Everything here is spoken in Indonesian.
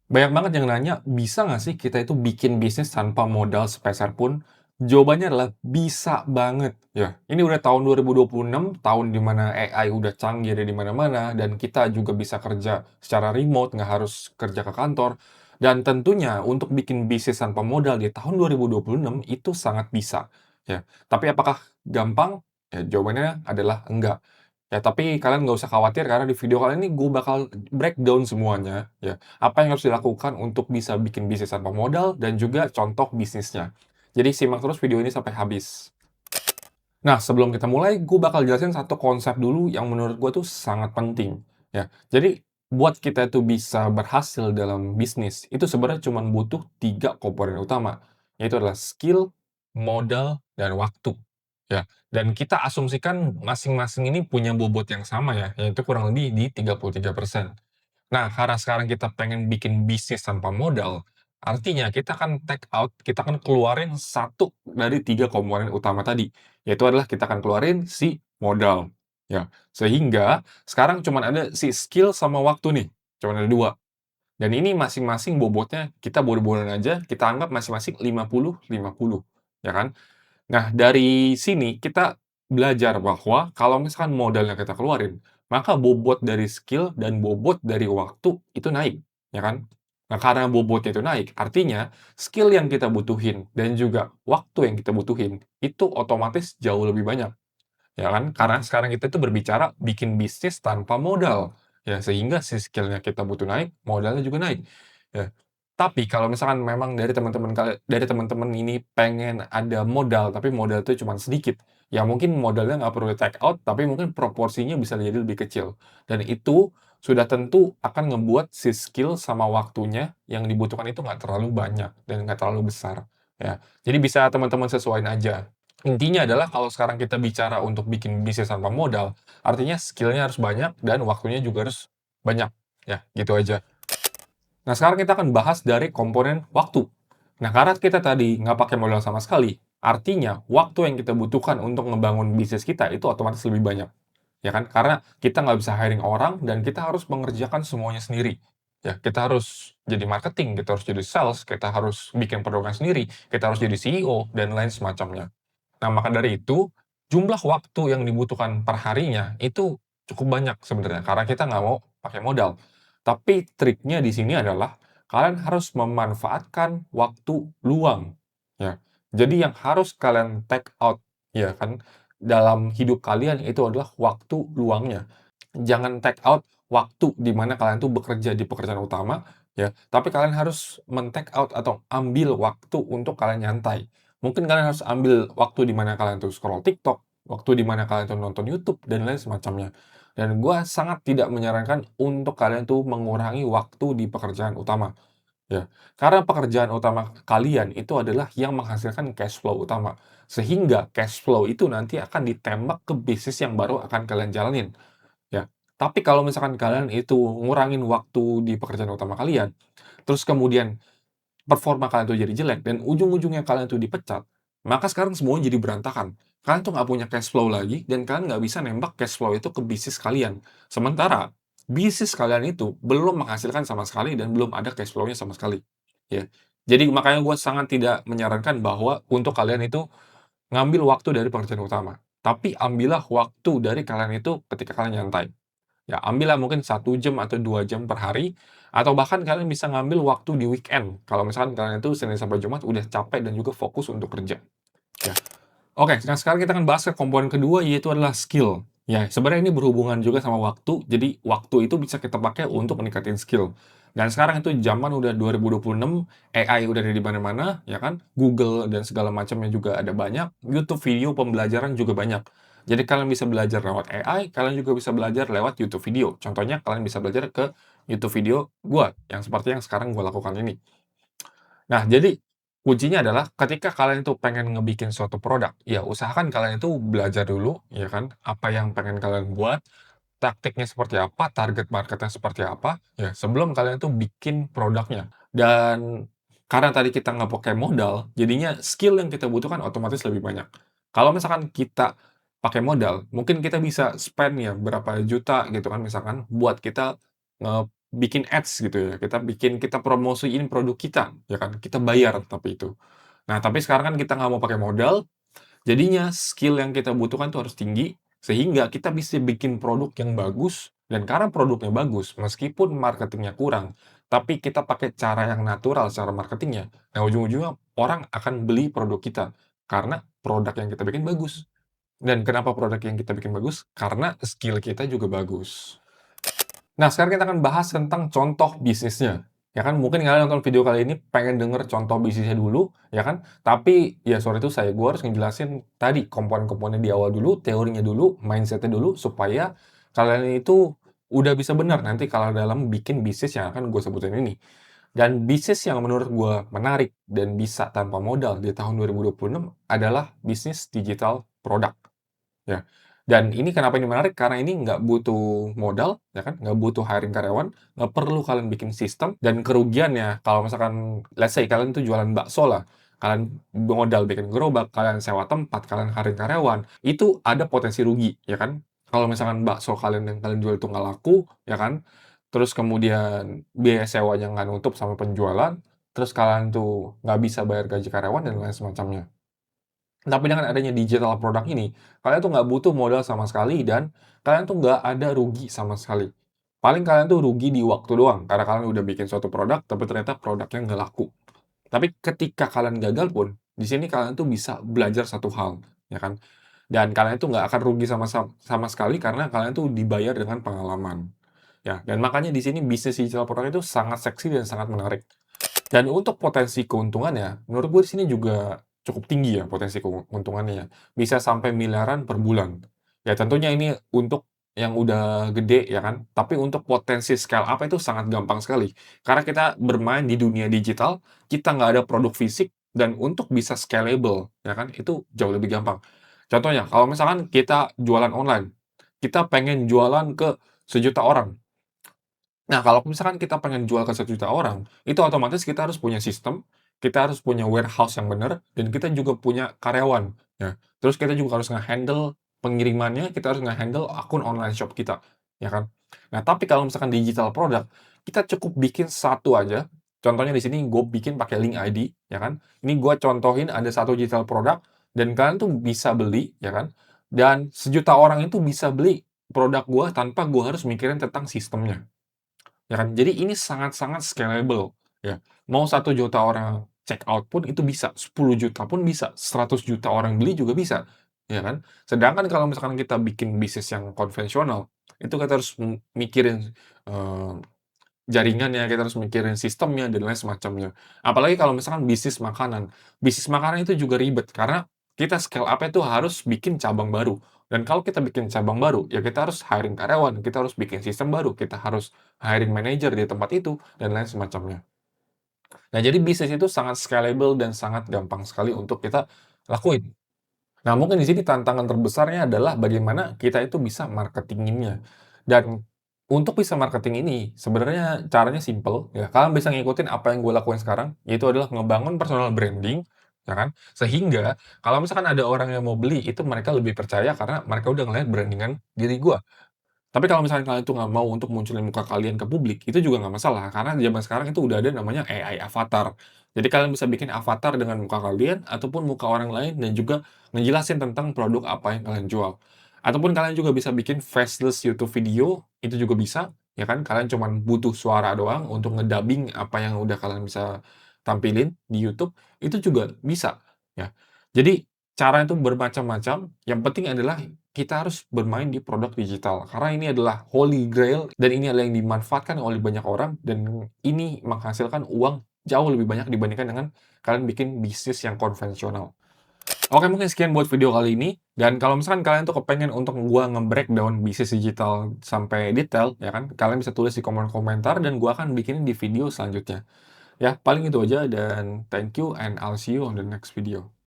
Banyak banget yang nanya, bisa nggak sih kita itu bikin bisnis tanpa modal sepeser pun? Jawabannya adalah bisa banget, ya. Ini udah tahun 2026, tahun di mana AI udah canggih ada di mana-mana, dan kita juga bisa kerja secara remote, nggak harus kerja ke kantor. Dan tentunya untuk bikin bisnis tanpa modal di tahun 2026 itu sangat bisa, ya. Tapi apakah gampang? Ya, jawabannya adalah enggak. Ya, tapi kalian nggak usah khawatir karena di video kali ini gue bakal breakdown semuanya, ya. Apa yang harus dilakukan untuk bisa bikin bisnis tanpa modal dan juga contoh bisnisnya. Jadi simak terus video ini sampai habis. Nah, sebelum kita mulai, gue bakal jelasin satu konsep dulu yang menurut gue tuh sangat penting, ya. Jadi, buat kita itu bisa berhasil dalam bisnis, itu sebenarnya cuma butuh 3 komponen utama, yaitu adalah skill, modal, dan waktu, ya. Dan kita asumsikan masing-masing ini punya bobot yang sama ya, yaitu kurang lebih di 33%. Nah, karena sekarang kita pengen bikin bisnis tanpa modal, artinya kita akan take out, kita akan keluarin satu dari 3 komponen utama tadi, yaitu adalah kita akan keluarin si modal, ya. Sehingga sekarang cuman ada si skill sama waktu nih, cuman ada 2. Dan ini masing-masing bobotnya kita bodoh-bodohan aja, kita anggap masing-masing 50-50, ya kan? Nah, dari sini kita belajar bahwa kalau misalkan modalnya kita keluarin, maka bobot dari skill dan bobot dari waktu itu naik, ya kan? Nah, karena bobotnya itu naik, artinya skill yang kita butuhin dan juga waktu yang kita butuhin itu otomatis jauh lebih banyak, ya kan? Karena sekarang kita itu berbicara bikin bisnis tanpa modal, ya sehingga si skill-nya kita butuh naik, modalnya juga naik, ya. Tapi kalau misalkan memang dari teman-teman ini pengen ada modal, tapi modal itu cuma sedikit, ya mungkin modalnya nggak perlu di-take out, tapi mungkin proporsinya bisa jadi lebih kecil. Dan itu sudah tentu akan ngebuat si skill sama waktunya yang dibutuhkan itu nggak terlalu banyak dan nggak terlalu besar, ya. Jadi bisa teman-teman sesuaiin aja. Intinya adalah kalau sekarang kita bicara untuk bikin bisnis tanpa modal, artinya skill-nya harus banyak dan waktunya juga harus banyak, ya gitu aja. Nah, sekarang kita akan bahas dari komponen waktu. Nah, karena kita tadi nggak pakai modal sama sekali, artinya waktu yang kita butuhkan untuk ngebangun bisnis kita itu otomatis lebih banyak, ya kan? Karena kita nggak bisa hiring orang dan kita harus mengerjakan semuanya sendiri. Ya, kita harus jadi marketing, kita harus jadi sales, kita harus bikin produknya sendiri, kita harus jadi CEO, dan lain semacamnya. Nah, maka dari itu, jumlah waktu yang dibutuhkan per harinya itu cukup banyak sebenarnya, karena kita nggak mau pakai modal. Tapi triknya di sini adalah kalian harus memanfaatkan waktu luang, ya. Jadi yang harus kalian take out, ya kan, dalam hidup kalian itu adalah waktu luangnya. Jangan take out waktu di mana kalian tuh bekerja di pekerjaan utama, ya, tapi kalian harus men-take out atau ambil waktu untuk kalian nyantai. Mungkin kalian harus ambil waktu di mana kalian tuh scroll TikTok, waktu di mana kalian tuh nonton YouTube, dan lain semacamnya. Dan gua sangat tidak menyarankan untuk kalian tuh mengurangi waktu di pekerjaan utama, ya. Karena pekerjaan utama kalian itu adalah yang menghasilkan cash flow utama. Sehingga cash flow itu nanti akan ditembak ke bisnis yang baru akan kalian jalanin. Ya, tapi kalau misalkan kalian itu ngurangin waktu di pekerjaan utama kalian, terus kemudian performa kalian tuh jadi jelek dan ujung-ujungnya kalian tuh dipecat, maka sekarang semuanya jadi berantakan. Kalian tuh nggak punya cash flow lagi dan kalian nggak bisa nembak cash flow itu ke bisnis kalian. Sementara bisnis kalian itu belum menghasilkan sama sekali dan belum ada cash flow-nya sama sekali, ya. Jadi makanya gue sangat tidak menyarankan bahwa untuk kalian itu ngambil waktu dari pekerjaan utama, tapi ambillah waktu dari kalian itu ketika kalian nyantai. Ya, ambillah mungkin 1 jam atau 2 jam per hari, atau bahkan kalian bisa ngambil waktu di weekend, kalau misalkan kalian itu Senin sampai Jumat udah capek dan juga fokus untuk kerja, ya. Oke, nah sekarang kita akan bahas ke komponen kedua, yaitu adalah skill. Ya, sebenarnya ini berhubungan juga sama waktu, jadi waktu itu bisa kita pakai untuk meningkatin skill. Dan sekarang itu zaman udah 2026, AI udah ada di mana-mana, ya kan? Google dan segala macamnya juga ada banyak, YouTube video pembelajaran juga banyak. Jadi kalian bisa belajar lewat AI, kalian juga bisa belajar lewat YouTube video. Contohnya kalian bisa belajar ke YouTube video gua, yang seperti yang sekarang gua lakukan ini. Nah, jadi kuncinya adalah ketika kalian itu pengen ngebikin suatu produk, ya usahakan kalian itu belajar dulu, ya kan, apa yang pengen kalian buat, taktiknya seperti apa, target marketnya seperti apa, ya, sebelum kalian itu bikin produknya. Dan karena tadi kita nggak pakai modal, jadinya skill yang kita butuhkan otomatis lebih banyak. Kalau misalkan kita pakai modal, mungkin kita bisa spend ya berapa juta gitu kan misalkan buat kita bikin ads gitu ya, kita promosiin produk kita, ya kan, kita bayar tapi itu. Nah, tapi sekarang kan kita nggak mau pakai modal, jadinya skill yang kita butuhkan tuh harus tinggi, sehingga kita bisa bikin produk yang bagus, dan karena produknya bagus, meskipun marketingnya kurang, tapi kita pakai cara yang natural secara marketingnya, nah ujung-ujungnya orang akan beli produk kita, karena produk yang kita bikin bagus. Dan kenapa produk yang kita bikin bagus? Karena skill kita juga bagus. Nah, sekarang kita akan bahas tentang contoh bisnisnya, ya kan. Mungkin kalian nonton video kali ini pengen denger contoh bisnisnya dulu, ya kan. Tapi, ya sorry itu gua harus ngejelasin tadi komponen-komponen di awal dulu, teorinya dulu, mindset-nya dulu, supaya kalian itu udah bisa benar nanti kalau dalam bikin bisnis yang akan gue sebutin ini. Dan bisnis yang menurut gue menarik dan bisa tanpa modal di tahun 2026 adalah bisnis digital produk. Ya, dan ini kenapa ini menarik, karena ini nggak butuh modal, ya kan, nggak butuh hiring karyawan, nggak perlu kalian bikin sistem, dan kerugiannya kalau misalkan let's say kalian tuh jualan bakso lah, kalian modal bikin gerobak, kalian sewa tempat, kalian hiring karyawan, itu ada potensi rugi, ya kan. Kalau misalkan bakso kalian yang kalian jual itu nggak laku, ya kan, terus kemudian biaya sewanya nggak nutup sama penjualan, terus kalian tuh nggak bisa bayar gaji karyawan dan lain semacamnya. Tapi dengan adanya digital produk ini, kalian tuh nggak butuh modal sama sekali dan kalian tuh nggak ada rugi sama sekali. Paling kalian tuh rugi di waktu doang, karena kalian udah bikin suatu produk, tapi ternyata produknya nggak laku. Tapi ketika kalian gagal pun, di sini kalian tuh bisa belajar satu hal, ya kan? Dan kalian tuh nggak akan rugi sama sekali karena kalian tuh dibayar dengan pengalaman. Ya, dan makanya di sini bisnis digital produk itu sangat seksi dan sangat menarik. Dan untuk potensi keuntungannya, menurut gue di sini juga cukup tinggi ya potensi keuntungannya ya. Bisa sampai miliaran per bulan. Ya tentunya ini untuk yang udah gede ya kan, tapi untuk potensi scale up itu sangat gampang sekali. Karena kita bermain di dunia digital, kita nggak ada produk fisik, dan untuk bisa scalable ya kan, itu jauh lebih gampang. Contohnya, kalau misalkan kita jualan online, kita pengen jualan ke 1.000.000 orang. Nah, kalau misalkan kita pengen jual ke 1.000.000 orang, itu otomatis kita harus punya sistem, kita harus punya warehouse yang benar, dan kita juga punya karyawan, ya. Terus kita juga harus nge-handle pengirimannya, kita harus nge-handle akun online shop kita, ya kan. Nah, tapi kalau misalkan digital product, kita cukup bikin satu aja, contohnya di sini gue bikin pakai link ID, ya kan. Ini gue contohin ada satu digital product, dan kalian tuh bisa beli, ya kan. Dan 1.000.000 orang itu bisa beli produk gue tanpa gue harus mikirin tentang sistemnya. Ya kan? Jadi ini sangat-sangat scalable, ya. Mau 1 juta orang check out pun itu bisa, 10 juta pun bisa, 100 juta orang beli juga bisa, ya kan? Sedangkan kalau misalkan kita bikin bisnis yang konvensional, itu kita harus mikirin, eee, jaringannya, kita harus mikirin sistemnya, dan lain semacamnya. Apalagi kalau misalkan bisnis makanan. Bisnis makanan itu juga ribet, karena kita scale up-nya tuh harus bikin cabang baru. Dan kalau kita bikin cabang baru, ya kita harus hiring karyawan, kita harus bikin sistem baru, kita harus hiring manajer di tempat itu, dan lain semacamnya. Nah, jadi bisnis itu sangat scalable dan sangat gampang sekali untuk kita lakuin. Nah, mungkin di sini tantangan terbesarnya adalah bagaimana kita itu bisa marketinginnya. Dan untuk bisa marketing ini, sebenarnya caranya simple, ya. Kalian bisa ngikutin apa yang gue lakuin sekarang, yaitu adalah ngebangun personal branding, ya kan? Sehingga kalau misalkan ada orang yang mau beli, itu mereka lebih percaya karena mereka udah ngelihat brandingan diri gue. Tapi kalau misalnya kalian itu nggak mau untuk munculin muka kalian ke publik, itu juga nggak masalah, karena di zaman sekarang itu udah ada namanya AI avatar. Jadi kalian bisa bikin avatar dengan muka kalian, ataupun muka orang lain, dan juga ngejelasin tentang produk apa yang kalian jual. Ataupun kalian juga bisa bikin faceless YouTube video, itu juga bisa, ya kan? Kalian cuman butuh suara doang untuk ngedubbing apa yang udah kalian bisa tampilin di YouTube, itu juga bisa, ya. Jadi cara itu bermacam-macam, yang penting adalah kita harus bermain di produk digital, karena ini adalah holy grail dan ini adalah yang dimanfaatkan oleh banyak orang, dan ini menghasilkan uang jauh lebih banyak dibandingkan dengan kalian bikin bisnis yang konvensional. Oke, mungkin sekian buat video kali ini, dan kalau misalkan kalian tuh kepengen untuk gua nge-breakdown bisnis digital sampai detail, ya kan, kalian bisa tulis di kolom komentar dan gua akan bikinin di video selanjutnya. Ya, paling itu aja, dan thank you and I'll see you on the next video.